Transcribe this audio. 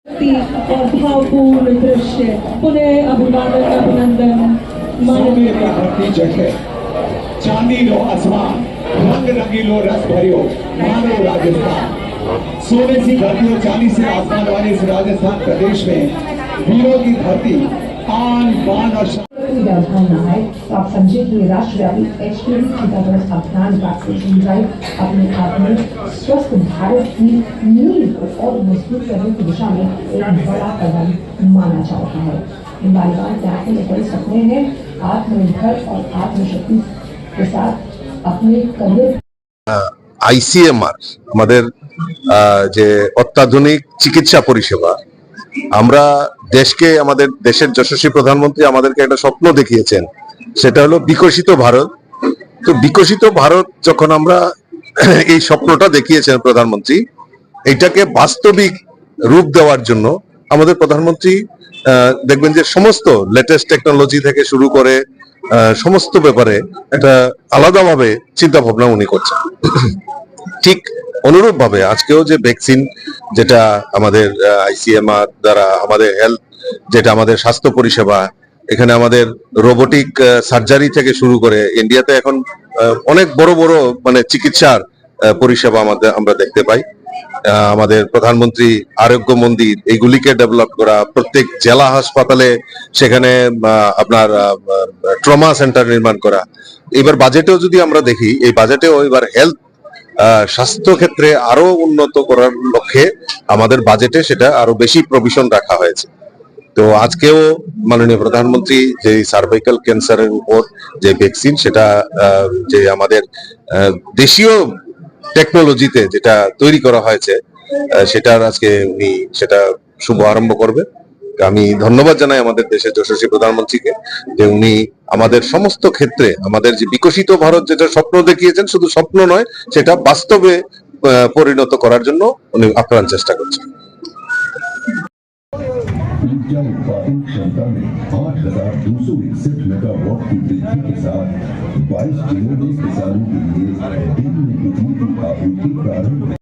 और भावपूर्ण दृश्य पुनः अभिवादन अभिनंदन सोने का धरती जैसे चांदीलो आसमान रंग रंगीलो रस भरियो मानो राजस्थान। सोने सी धरती और चांदी से आसमान वाले इस राजस्थान प्रदेश में वीरों की धरती आन बान और व्यवधान न आए तो आप समझे कि राष्ट्रव्यापी HPV टीकाकरण अभियान वैक्सीनेशन ड्राइव अपने आप में स्वस्थ भारत की नींव को और मजबूत करने की दिशा में एक बड़ा कदम माना जा रहा है। इन बालिकाओं के आंखों में बड़े सपने हैं, आत्मनिर्भर और आत्मशक्ति के साथ अपने करियर আইসিএমআর আমাদের যে অত্যাধুনিক চিকিৎসা পরিষেবা, আমরা দেশকে, আমাদের দেশের যশস্বী প্রধানমন্ত্রী আমাদেরকে একটা স্বপ্ন দেখিয়েছেন, সেটা হলো বিকশিত ভারত। তো বিকশিত ভারত যখন আমরা এই স্বপ্নটা দেখিয়েছেন প্রধানমন্ত্রী, এইটাকে বাস্তবিক রূপ দেওয়ার জন্য আমাদের প্রধানমন্ত্রী দেখবেন যে সমস্ত লেটেস্ট টেকনোলজি থেকে শুরু করে সমস্ত ব্যাপারে একটা আলাদাভাবে চিন্তা ভাবনা উনি করছেন। ঠিক অনুরূপ ভাবে আজকেও যে ভ্যাকসিন, যেটা আমাদের আইসিএমআর দ্বারা আমাদের হেলথ, যেটা আমাদের স্বাস্থ্য পরিষেবা, এখানে আমাদের রোবোটিক সার্জারি থেকে শুরু করে ইন্ডিয়াতে এখন অনেক বড় বড় মানে চিকিৎসার পরিষেবা আমরা দেখতে পাই। আমাদের প্রধানমন্ত্রী আরোগ্য মন্দির এইগুলিকে ডেভেলপ করা, প্রত্যেক জেলা হাসপাতালে সেখানে আপনার ট্রমা সেন্টার নির্মাণ করা। এবার বাজেটেও যদি আমরা দেখি, এই বাজেটেও এবার হেলথ স্বাস্থ্য ক্ষেত্রে আরো উন্নত করার লক্ষ্যে আমাদের বাজেটে সেটা আরো বেশি প্রভিশন রাখা হয়েছে। তো আজকেও মাননীয় প্রধানমন্ত্রী যে সার্ভাইকাল ক্যান্সারের উপর যে ভ্যাকসিন, সেটা যে আমাদের দেশীয় টেকনোলজিতে যেটা তৈরি করা হয়েছে, সেটার আজকে উনি সেটা শুভ আরম্ভ করবে। আমি ধন্যবাদ জানাই আমাদের দেশের যশস্বী প্রধানমন্ত্রীকে যে উনি আমাদের সমস্ত ক্ষেত্রে আমাদের যে বিকশিত ভারত যেটা স্বপ্ন দেখিয়েছেন, শুধু স্বপ্ন নয়, সেটা বাস্তবে পরিণত করার জন্য উনি আপ্রাণ চেষ্টা করছেন। ऊर्जा उत्पादन क्षमता में 8,261 मेगावाट की वृद्धि के साथ 22 जिलों में किसानों के लिए दिन में बिजली की आपूर्ति प्रारंभ